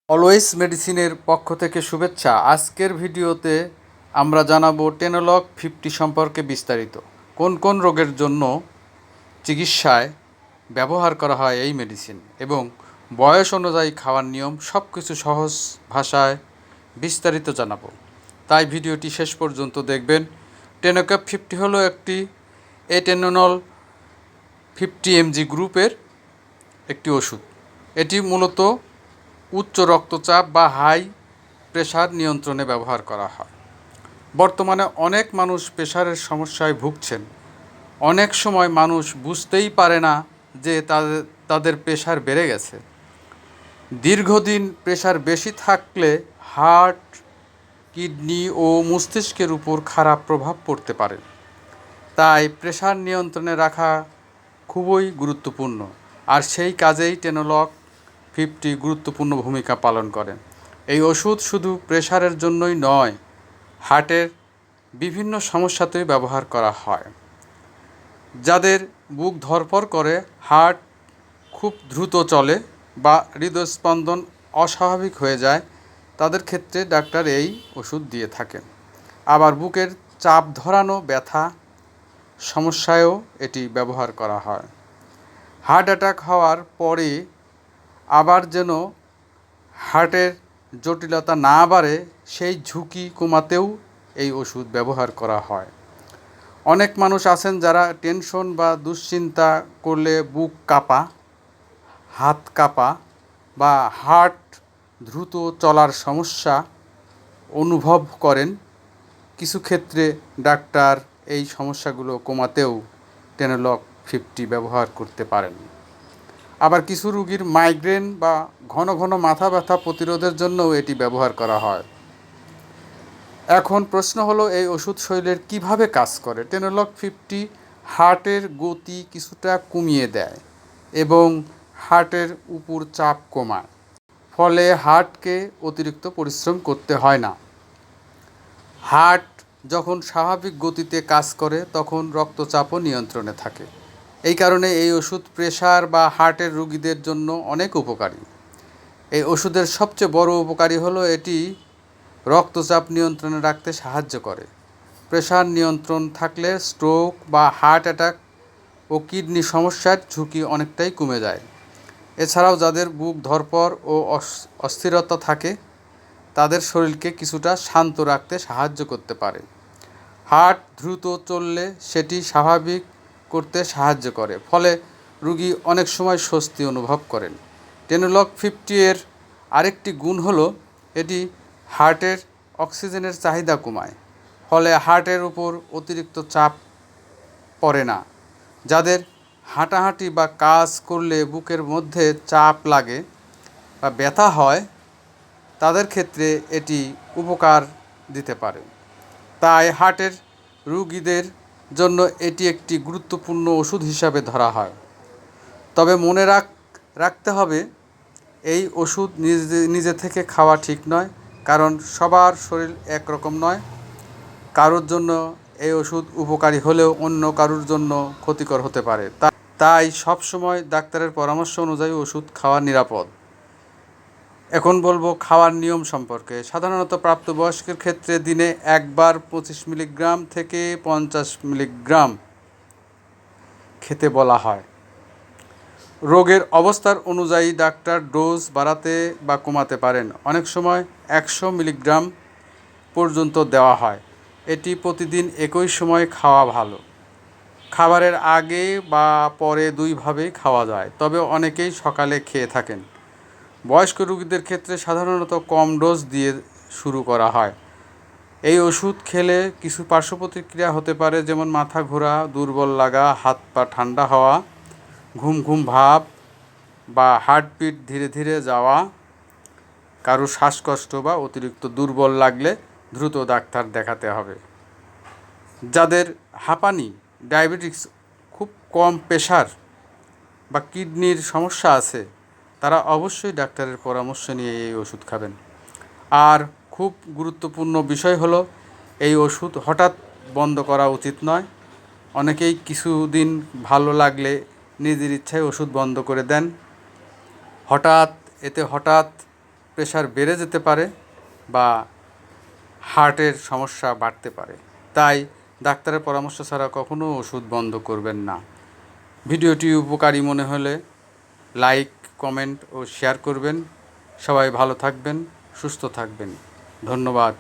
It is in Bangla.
অলওয়েজ মেডিসিনের পক্ষ থেকে শুভেচ্ছা। আজকের ভিডিওতে আমরা জানাবো টেনোলক 50 সম্পর্কে বিস্তারিত। কোন কোন রোগের জন্য চিকিৎসায় ব্যবহার করা হয় এই মেডিসিন এবং বয়স অনুযায়ী খাওয়ার নিয়ম সব কিছু সহজ ভাষায় বিস্তারিত জানাবো, তাই ভিডিওটি শেষ পর্যন্ত দেখবেন। টেনোক্যাপ 50 হলো একটি এটেনোনল 50 mg গ্রুপের একটি ওষুধ। এটি মূলত উচ্চ রক্তচাপ বা হাই প্রেশার নিয়ন্ত্রণে ব্যবহার করা হয়। বর্তমানে অনেক মানুষ প্রেশারের সমস্যায় ভুগছেন। অনেক সময় মানুষ বুঝতেই পারে না যে তাদের প্রেশার বেড়ে গেছে। দীর্ঘদিন প্রেশার বেশি থাকলে হার্ট, কিডনি ও মস্তিষ্কের উপর খারাপ প্রভাব পড়তে পারে। তাই প্রেশার নিয়ন্ত্রণে রাখা খুবই গুরুত্বপূর্ণ, আর সেই কাজেই টেনোলক 50 গুরুত্বপূর্ণ ভূমিকা পালন করে। এই ওষুধ শুধু প্রেশারের জন্যই নয়, হার্টের বিভিন্ন সমস্যাতেই ব্যবহার করা হয়। যাদের বুক ধড়ফড় করে, হার্ট খুব দ্রুত চলে বা হৃদস্পন্দন অস্বাভাবিক হয়ে যায়, তাদের ক্ষেত্রে ডাক্তার এই ওষুধ দিয়ে থাকেন। আবার বুকের চাপ ধরানো ব্যথা সমস্যায়ও এটি ব্যবহার করা হয়। হার্ট অ্যাটাক হওয়ার পরে আবার যেন হার্টের জটিলতা না বাড়ে, সেই ঝুঁকি কমাতেও এই ওষুধ ব্যবহার করা হয়। অনেক মানুষ আছেন যারা টেনশন বা দুশ্চিন্তা করলে বুক কাঁপা, হাত কাঁপা বা হার্ট দ্রুত চলার সমস্যা অনুভব করেন। কিছু ক্ষেত্রে ডাক্তার এই সমস্যাগুলো কমাতেও টেনোলক 50 ব্যবহার করতে পারেন। আবার কিছু রোগীর মাইগ্রেন বা ঘন ঘন মাথা ব্যথা প্রতিরোধের জন্যও এটি ব্যবহার করা হয়। এখন প্রশ্ন হলো, এই ওষুধ শরীরের কিভাবে কাজ করে? টেনোলক 50 হার্টের গতি কিছুটা কমিয়ে দেয় এবং হার্টের উপর চাপ কমায়, ফলে হার্টকে অতিরিক্ত পরিশ্রম করতে হয় না। হার্ট যখন স্বাভাবিক গতিতে কাজ করে তখন রক্তচাপও নিয়ন্ত্রণে থাকে। এই কারণে এই ওষুধ প্রেশার বা হার্টের রোগীদের জন্য অনেক উপকারী। এই ওষুধের সবচেয়ে বড় উপকারী হলো এটি রক্তচাপ নিয়ন্ত্রণে রাখতে সাহায্য করে। প্রেশার নিয়ন্ত্রণ থাকলে স্ট্রোক বা হার্ট অ্যাটাক ও কিডনি সমস্যার ঝুঁকি অনেকটাই কমে যায়। এছাড়াও যাদের বুক ধড়ফড় ও অস্থিরতা থাকে, তাদের শরীরকে কিছুটা শান্ত রাখতে সাহায্য করতে পারে। হার্ট দ্রুত চললে সেটি স্বাভাবিক করতে সাহায্য করে, ফলে রোগী অনেক সময় স্বস্তি অনুভব করেন। টেনোলক 50 এর আরেকটি গুণ হলো এটি হার্টের অক্সিজেনের চাহিদা কমায়, ফলে হার্টের উপর অতিরিক্ত চাপ পড়ে না। যাদের হাঁটাহাঁটি বা কাজ করলে বুকের মধ্যে চাপ লাগে বা ব্যথা হয়, তাদের ক্ষেত্রে এটি উপকার দিতে পারে। তাই হার্টের রোগীদের জন্য এটি একটি গুরুত্বপূর্ণ ওষুধ হিসাবে ধরা হয়। তবে মনে রাখতে হবে, এই ওষুধ নিজে থেকে খাওয়া ঠিক নয়, কারণ সবার শরীর একরকম নয়। কারোর জন্য এই ওষুধ উপকারী হলেও অন্য কারোর জন্য ক্ষতিকর হতে পারে। তাই সবসময় ডাক্তারের পরামর্শ অনুযায়ী ওষুধ খাওয়া নিরাপদ। এখন বলবো খাওয়ার নিয়ম সম্পর্কে। সাধারণত প্রাপ্তবয়স্কের ক্ষেত্রে দিনে একবার 25 মিলিগ্রাম থেকে 50 মিলিগ্রাম খেতে বলা হয়। রোগের অবস্থার অনুযায়ী ডাক্তার ডোজ বাড়াতে বা কমাতে পারেন। অনেক সময় 100 মিলিগ্রাম পর্যন্ত দেওয়া হয়। এটি প্রতিদিন একই সময় খাওয়া ভালো। খাবারের আগে বা পরে দুইভাবেই খাওয়া যায়, তবে অনেকেই সকালে খেয়ে থাকেন। বয়স্ক রোগীদের ক্ষেত্রে সাধারণত কম ডোজ দিয়ে শুরু করা হয়। এই ওষুধ খেলে কিছু পার্শ্ব প্রতিক্রিয়া হতে পারে, যেমন মাথা ঘোরা, দুর্বল লাগা, হাত পা ঠান্ডা হওয়া, ঘুম ঘুম ভাব বা হার্টবিট ধীরে ধীরে যাওয়া। কারো শ্বাসকষ্ট বা অতিরিক্ত দুর্বল লাগলে দ্রুত ডাক্তার দেখাতে হবে। যাদের হাঁপানি, ডায়াবেটিস, খুব কম প্রেশার বা কিডনির সমস্যা আছে, তারা অবশ্যই ডাক্তারের পরামর্শ নিয়ে এই ওষুধ খাবেন। আর খুব গুরুত্বপূর্ণ বিষয় হলো, এই ওষুধ হঠাৎ বন্ধ করা উচিত নয়। অনেকেই কিছুদিন ভালো লাগলে নিজের ইচ্ছায় ওষুধ বন্ধ করে দেন। হঠাৎ প্রেশার বেড়ে যেতে পারে বা হার্টের সমস্যা বাড়তে পারে। তাই ডাক্তারের পরামর্শ ছাড়া কখনো ওষুধ বন্ধ করবেন না। ভিডিওটি উপকারী মনে হলে লাইক, কমেন্ট ও শেয়ার করবেন। সবাই ভালো থাকবেন, সুস্থ থাকবেন। ধন্যবাদ।